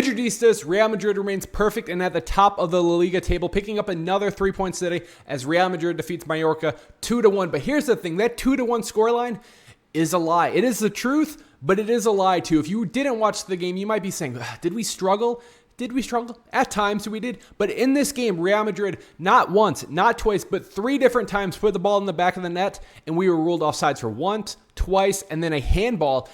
Madridistas, Real Madrid remains perfect and at the top of the La Liga table, picking up another 3 points today as Real Madrid defeats Mallorca 2-1. But here's the thing, that 2-1 scoreline is a lie. It is the truth, but it is a lie too. If you didn't watch the game, you might be saying, did we struggle? Did we struggle? At times we did. But in this game, Real Madrid, not once, not twice, but 3 different times put the ball in the back of the net, and we were ruled offsides for once, twice, and then a handball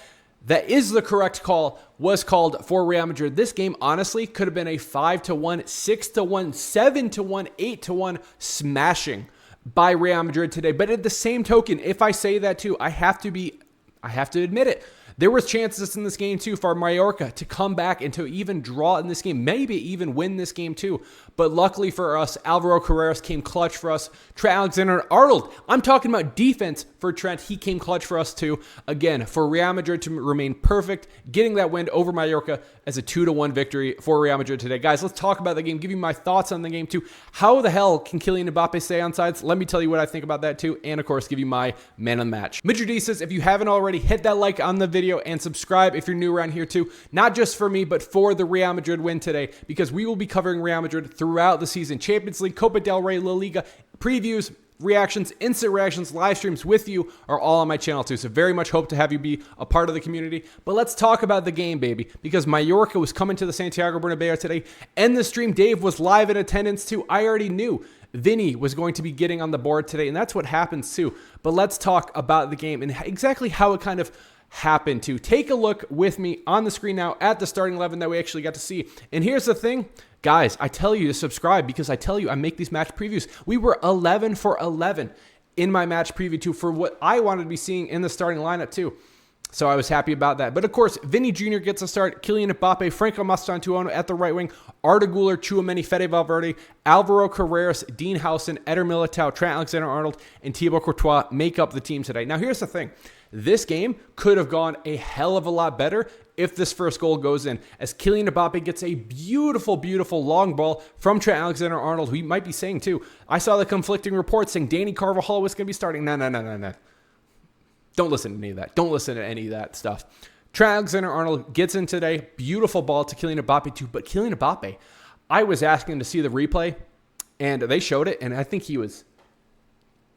that is the correct call was called for Real Madrid. This game, honestly, could have been a 5-1, 6-1, 7-1, 8-1 smashing by Real Madrid today. But at the same token, if I say that too, I have to admit it. There was chances in this game too for Mallorca to come back and to even draw in this game, maybe even win this game too. But luckily for us, Alvaro Carreras came clutch for us. Trent Alexander-Arnold, I'm talking about defense for Trent. He came clutch for us too. Again, for Real Madrid to remain perfect, getting that win over Mallorca as a 2-1 victory for Real Madrid today. Guys, let's talk about the game, give you my thoughts on the game too. How the hell can Kylian Mbappe stay on sides? Let me tell you what I think about that too. And of course, give you my man of the match. Madridistas, if you haven't already, hit that like on the video and subscribe if you're new around here too. Not just for me, but for the Real Madrid win today, because we will be covering Real Madrid throughout the season. Champions League, Copa del Rey, La Liga, previews, reactions, instant reactions, live streams with you are all on my channel too. So very much hope to have you be a part of the community. But let's talk about the game, baby, because Mallorca was coming to the Santiago Bernabeu today, and the stream, Dave was live in attendance too. I already knew Vinny was going to be getting on the board today, and that's what happens too. But let's talk about the game and exactly how it kind of happened to. Take a look with me on the screen now at the starting 11 that we actually got to see. And here's the thing, guys, I tell you to subscribe because I tell you I make these match previews. We were 11 for 11 in my match preview too for what I wanted to be seeing in the starting lineup too. So I was happy about that. But of course, Vinny Jr. gets a start. Kylian Mbappe, Franco Mastantuono at the right wing, Arda Güler, Tchouaméni, Fede Valverde, Alvaro Carreras, Dean Howson, Eder Militao, Trent Alexander-Arnold, and Thibaut Courtois make up the team today. Now here's the thing. This game could have gone a hell of a lot better if this first goal goes in, as Kylian Mbappe gets a beautiful, beautiful long ball from Trent Alexander-Arnold, who you might be saying too. I saw the conflicting reports saying Danny Carvajal was going to be starting. No. Don't listen to any of that. Don't listen to any of that stuff. Trent Alexander-Arnold gets in today. Beautiful ball to Kylian Mbappe too. But Kylian Mbappe, I was asking to see the replay, and they showed it, and I think he was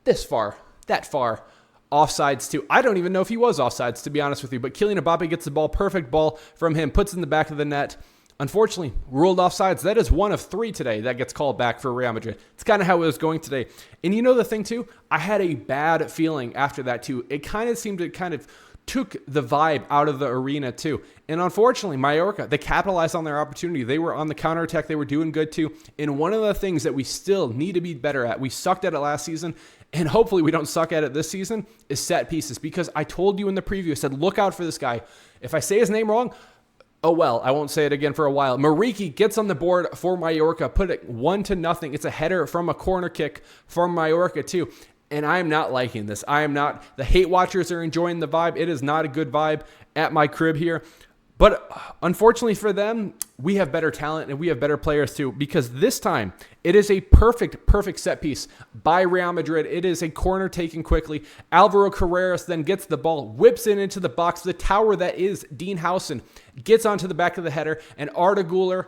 this far, that far, offsides too. I don't even know if he was offsides, to be honest with you. But Kylian Mbappe gets the ball, perfect ball from him, puts it in the back of the net. Unfortunately, ruled offsides. That is 1 of 3 today that gets called back for Real Madrid. It's kind of how it was going today. And you know the thing too? I had a bad feeling after that too. It kind of seemed to took the vibe out of the arena too. And unfortunately, Mallorca, they capitalized on their opportunity. They were on the counterattack. They were doing good too. And one of the things that we still need to be better at, we sucked at it last season, and hopefully we don't suck at it this season, is set pieces. Because I told you in the preview, I said, look out for this guy. If I say his name wrong, oh well, I won't say it again for a while. Mariki gets on the board for Mallorca, put it 1-0. It's a header from a corner kick from Mallorca too. And I am not liking this. I am not. The hate watchers are enjoying the vibe. It is not a good vibe at my crib here. But unfortunately for them, we have better talent and we have better players too, because this time it is a perfect set piece by Real Madrid. It is a corner taken quickly. Alvaro Carreras then gets the ball, whips it into the box. The tower that is Dean Howson gets onto the back of the header, and Arda Güler,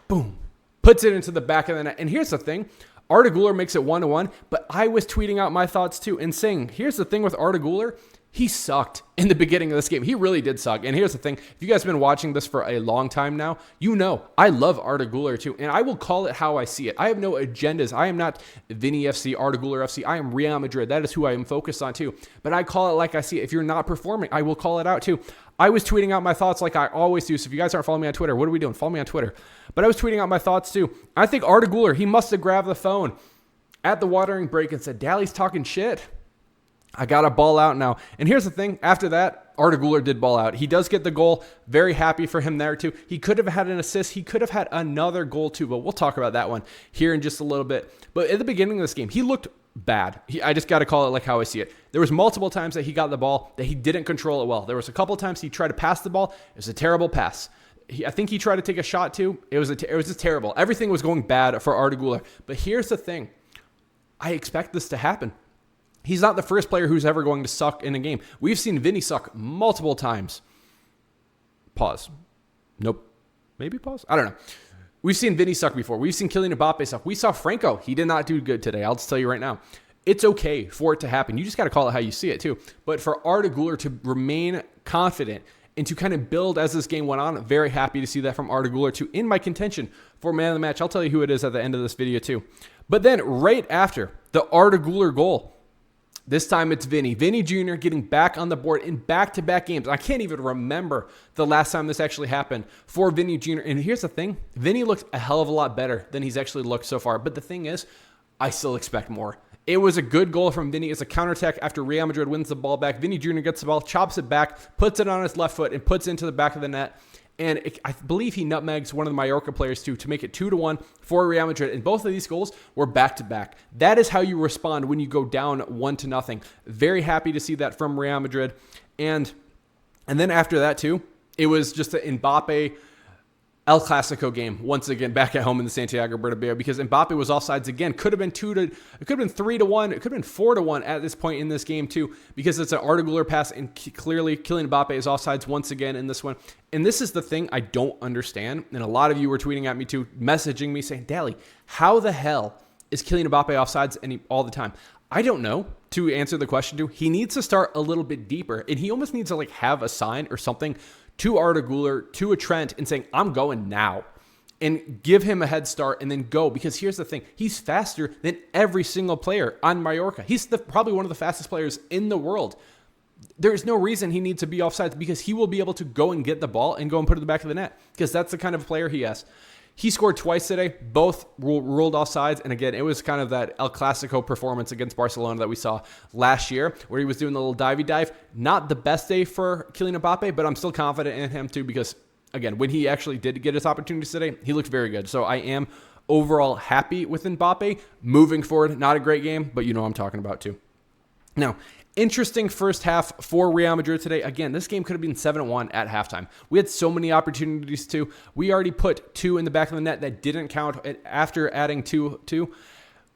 boom, puts it into the back of the net. And here's the thing. Arda Güler makes it 1-1, but I was tweeting out my thoughts too and saying, here's the thing with Arda Güler. He sucked in the beginning of this game. He really did suck. And here's the thing. If you guys have been watching this for a long time now, you know I love Arda Güler too. And I will call it how I see it. I have no agendas. I am not Vinny FC, Arda Güler FC. I am Real Madrid. That is who I am focused on too. But I call it like I see it. If you're not performing, I will call it out too. I was tweeting out my thoughts like I always do. So if you guys aren't following me on Twitter, what are we doing? Follow me on Twitter. But I was tweeting out my thoughts too. I think Arda Güler, he must have grabbed the phone at the watering break and said, Dally's talking shit. I got to ball out now. And here's the thing. After that, Arda Güler did ball out. He does get the goal. Very happy for him there too. He could have had an assist. He could have had another goal too, but we'll talk about that one here in just a little bit. But at the beginning of this game, he looked bad. I just got to call it like how I see it. There was multiple times that he got the ball that he didn't control it well. There was a couple times he tried to pass the ball. It was a terrible pass. I think he tried to take a shot too. It was just terrible. Everything was going bad for Arda Güler. But here's the thing. I expect this to happen. He's not the first player who's ever going to suck in a game. We've seen Vinny suck multiple times. Pause. Nope. Maybe pause? I don't know. We've seen Vinny suck before. We've seen Kylian Mbappe suck. We saw Franco. He did not do good today. I'll just tell you right now. It's okay for it to happen. You just got to call it how you see it too. But for Arda Güler to remain confident and to kind of build as this game went on, very happy to see that from Arda Güler to in my contention for man of the match. I'll tell you who it is at the end of this video too. But then right after the Arda Güler goal, this time it's Vinny. Vinny Jr. getting back on the board in back-to-back games. I can't even remember the last time this actually happened for Vinny Jr. And here's the thing. Vinny looks a hell of a lot better than he's actually looked so far. But the thing is, I still expect more. It was a good goal from Vinny. It's a counterattack after Real Madrid wins the ball back. Vinny Jr. gets the ball, chops it back, puts it on his left foot, and puts it into the back of the net. And I believe he nutmegs one of the Mallorca players too to make it 2-1 for Real Madrid. And both of these goals were back-to-back. That is how you respond when you go down 1-0. Very happy to see that from Real Madrid. And then after that too, it was just an Mbappe El Clasico game once again back at home in the Santiago Bernabeu because Mbappe was offsides again. Could have been 3-1. It could have been 4-1 at this point in this game too because it's an Arda Güler pass and clearly Kylian Mbappe is offsides once again in this one. And this is the thing I don't understand. And a lot of you were tweeting at me too, messaging me saying, Dally, how the hell is Kylian Mbappe offsides all the time? I don't know. To answer the question too, he needs to start a little bit deeper and he almost needs to like have a sign or something to Arda Güler, to a Trent, and saying, I'm going now. And give him a head start and then go. Because here's the thing. He's faster than every single player on Mallorca. He's probably one of the fastest players in the world. There's no reason he needs to be offside because he will be able to go and get the ball and go and put it in the back of the net. Because that's the kind of player he has. He scored twice today, both ruled offsides. And again, it was kind of that El Clasico performance against Barcelona that we saw last year where he was doing the little divey dive. Not the best day for Kylian Mbappe, but I'm still confident in him too because, again, when he actually did get his opportunities today, he looked very good. So I am overall happy with Mbappe. Moving forward, not a great game, but you know what I'm talking about too. Now, interesting first half for Real Madrid today. Again, this game could have been 7-1 at halftime. We had so many opportunities too. We already put 2 in the back of the net that didn't count after adding 2.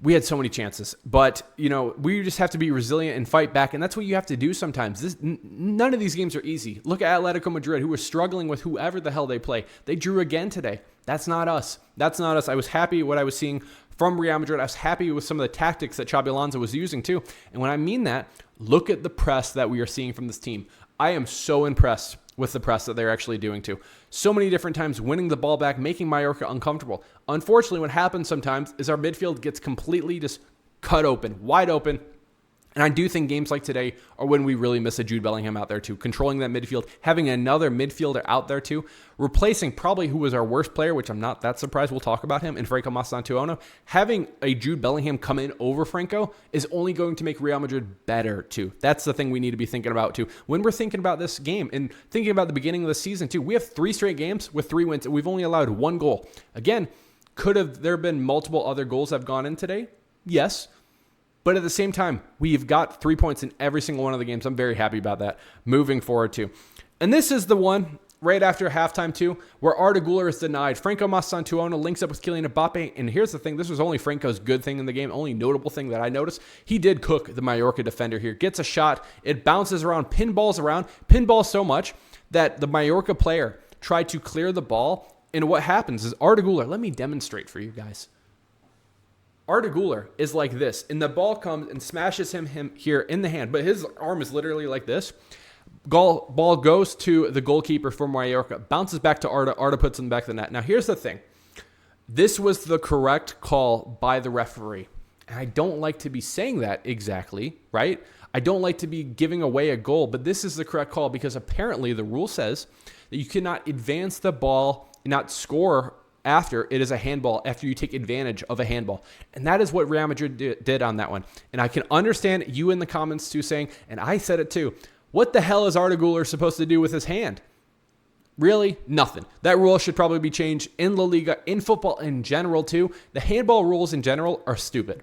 We had so many chances. But, you know, we just have to be resilient and fight back, and that's what you have to do sometimes. None of these games are easy. Look at Atletico Madrid, who was struggling with whoever the hell they play. They drew again today. That's not us. That's not us. I was happy what I was seeing from Real Madrid. I was happy with some of the tactics that Xabi Alonso was using too. And when I mean that, look at the press that we are seeing from this team. I am so impressed with the press that they're actually doing too. So many different times winning the ball back, making Mallorca uncomfortable. Unfortunately, what happens sometimes is our midfield gets completely just cut open, wide open. And I do think games like today are when we really miss a Jude Bellingham out there too, controlling that midfield, having another midfielder out there too, replacing probably who was our worst player, which I'm not that surprised we'll talk about him, and Franco Mastantuono. Having a Jude Bellingham come in over Franco is only going to make Real Madrid better too. That's the thing we need to be thinking about too. When we're thinking about this game and thinking about the beginning of the season too, we have 3 straight games with 3 wins, and we've only allowed 1 goal. Again, could have there been multiple other goals that have gone in today? Yes. But at the same time, we've got 3 points in every single one of the games. I'm very happy about that moving forward too. And this is the one right after halftime too, where Arda Güler is denied. Franco Mastantuono links up with Kylian Mbappe. And here's the thing. This was only Franco's good thing in the game. Only notable thing that I noticed. He did cook the Mallorca defender here. Gets a shot. It bounces around, pinballs so much that the Mallorca player tried to clear the ball. And what happens is Arda Güler, let me demonstrate for you guys. Arda Güler is like this, and the ball comes and smashes him here in the hand, but his arm is literally like this. Ball goes to the goalkeeper for Mallorca, bounces back to Arda. Arda puts it in the back of the net. Now, here's the thing. This was the correct call by the referee, and I don't like to be saying that exactly, right? I don't like to be giving away a goal, but this is the correct call because apparently the rule says that you cannot advance the ball and not score after it is a handball, after you take advantage of a handball. And that is what Real Madrid did on that one. And I can understand you in the comments too saying, and I said it too, what the hell is Arda Güler supposed to do with his hand? Really? Nothing. That rule should probably be changed in La Liga, in football in general too. The handball rules in general are stupid.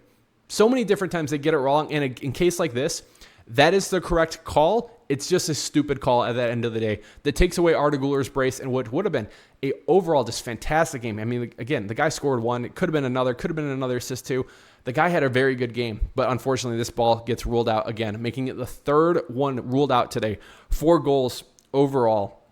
So many different times they get it wrong. And in case like this, that is the correct call. It's just a stupid call at the end of the day that takes away Arda Güler's brace and what would have been a overall just fantastic game. I mean, again, the guy scored 1. It could have been another assist too. The guy had a very good game, but unfortunately this ball gets ruled out again, making it the 3rd one ruled out today. 4 goals overall.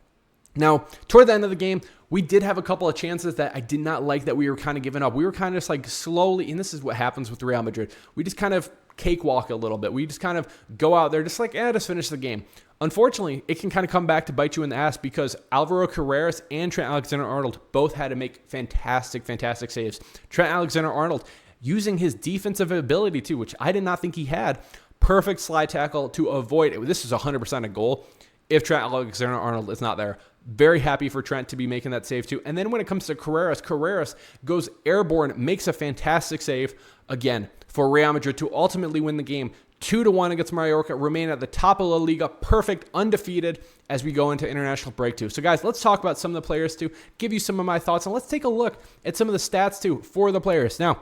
Now, toward the end of the game, we did have a couple of chances that I did not like that we were kind of giving up. We were kind of just like slowly, and this is what happens with Real Madrid. We just kind of cakewalk a little bit. We just kind of go out there just like, just finish the game. Unfortunately, it can kind of come back to bite you in the ass because Alvaro Carreras and Trent Alexander-Arnold both had to make fantastic saves. Trent Alexander-Arnold using his defensive ability too, which I did not think he had. Perfect slide tackle to avoid it. This is 100% a goal if Trent Alexander-Arnold is not there. Very happy for Trent to be making that save too. And then when it comes to Carreras, Carreras goes airborne, makes a fantastic save again for Real Madrid to ultimately win the game 2-1 against Mallorca, remain at the top of La Liga, perfect, undefeated as we go into international break too. So guys, let's talk about some of the players too, give you some of my thoughts, and let's take a look at some of the stats too for the players. Now,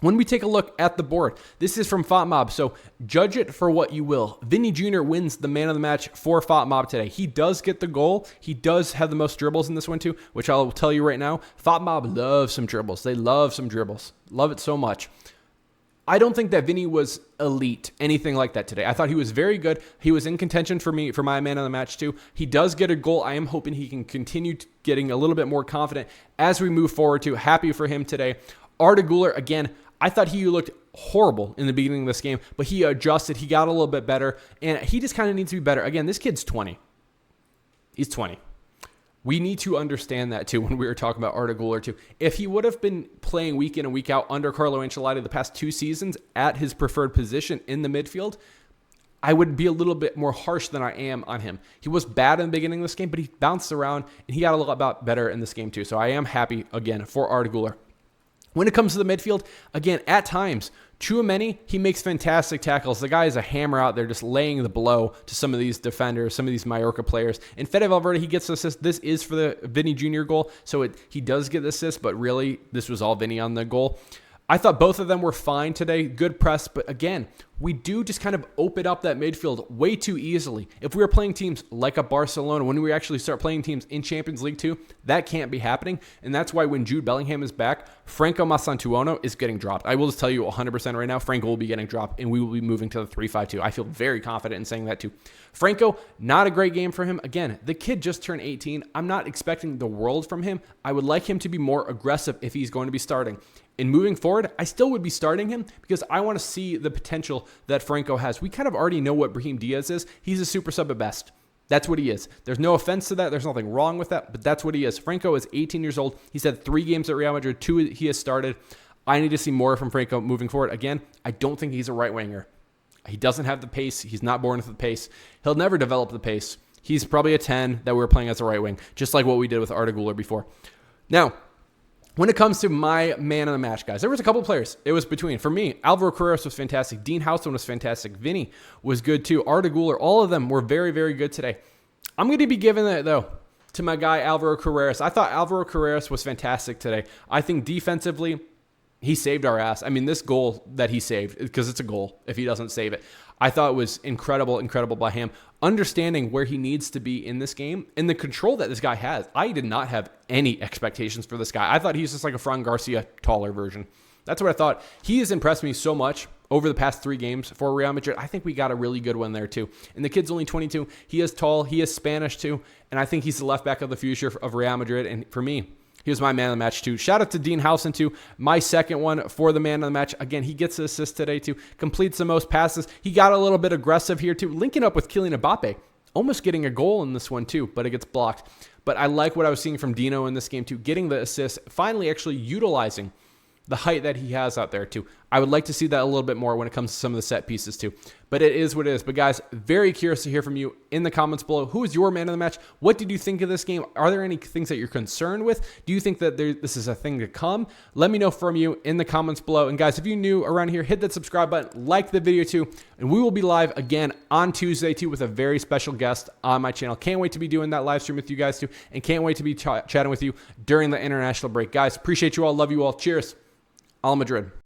when we take a look at the board, this is from FotMob, so judge it for what you will. Vinny Jr. wins the man of the match for FotMob today. He does get the goal. He does have the most dribbles in this one too, which I'll tell you right now. FotMob loves some dribbles. They love some dribbles. Love it so much. I don't think that Vinny was elite, anything like that today. I thought he was very good. He was in contention for me, for my man of the match too. He does get a goal. I am hoping he can continue getting a little bit more confident as we move forward too. Happy for him today. Arda Güler, again, I thought he looked horrible in the beginning of this game, but he adjusted. He got a little bit better, and he just kind of needs to be better. Again, this kid's 20. He's 20. We need to understand that too when we were talking about Arda Güler too. If he would have been playing week in and week out under Carlo Ancelotti the past 2 seasons at his preferred position in the midfield, I would be a little bit more harsh than I am on him. He was bad in the beginning of this game, but he bounced around, and he got a lot better in this game too. So I am happy, again, for Arda Güler. When it comes to the midfield, again, at times, Tchouaméni, he makes fantastic tackles. The guy is a hammer out there just laying the blow to some of these defenders, some of these Mallorca players. And Fede Valverde, he gets the assist. This is for the Vinny Jr. goal, so he does get the assist, but really, this was all Vinny on the goal. I thought both of them were fine today. Good press, but again, we do just kind of open up that midfield way too easily. If we were playing teams like a Barcelona, when we actually start playing teams in Champions League 2, that can't be happening. And that's why when Jude Bellingham is back, Franco Masantuono is getting dropped. I will just tell you 100% right now, Franco will be getting dropped, and we will be moving to the 3-5-2. I feel very confident in saying that too. Franco, not a great game for him. Again, the kid just turned 18. I'm not expecting the world from him. I would like him to be more aggressive if he's going to be starting. And moving forward, I still would be starting him because I want to see the potential that Franco has. We kind of already know what Brahim Diaz is. He's a super sub at best. That's what he is. There's no offense to that. There's nothing wrong with that, but that's what he is. Franco is 18 years old. He's had 3 games at Real Madrid, 2 he has started. I need to see more from Franco moving forward. Again, I don't think he's a right winger. He doesn't have the pace. He's not born with the pace. He'll never develop the pace. He's probably a 10 that we're playing as a right wing, just like what we did with Arda Güler before. Now, when it comes to my man of the match, guys, there was a couple players. It was between, for me, Alvaro Carreras was fantastic. Dean Howson was fantastic. Vinny was good too. Arda Güler, all of them were very, very good today. I'm going to be giving it, though, to my guy, Alvaro Carreras. I thought Alvaro Carreras was fantastic today. I think defensively, he saved our ass. I mean, this goal that he saved, because it's a goal if he doesn't save it, I thought it was incredible by him. Understanding where he needs to be in this game and the control that this guy has. I did not have any expectations for this guy. I thought he was just like a Fran Garcia taller version. That's what I thought. He has impressed me so much over the past 3 games for Real Madrid. I think we got a really good one there too. And the kid's only 22. He is tall. He is Spanish too. And I think he's the left back of the future of Real Madrid. And for me, he was my man of the match too. Shout out to Dean Howson too. My second one for the man of the match. Again, he gets the assist today too. Completes the most passes. He got a little bit aggressive here too. Linking up with Kylian Mbappe. Almost getting a goal in this one too, but it gets blocked. But I like what I was seeing from Dino in this game too. Getting the assist. Finally actually utilizing the height that he has out there too. I would like to see that a little bit more when it comes to some of the set pieces too. But it is what it is. But guys, very curious to hear from you in the comments below. Who is your man of the match? What did you think of this game? Are there any things that you're concerned with? Do you think that this is a thing to come? Let me know from you in the comments below. And guys, if you're new around here, hit that subscribe button, like the video too. And we will be live again on Tuesday too with a very special guest on my channel. Can't wait to be doing that live stream with you guys too. And can't wait to be chatting with you during the international break. Guys, appreciate you all. Love you all. Cheers. Al Madrid.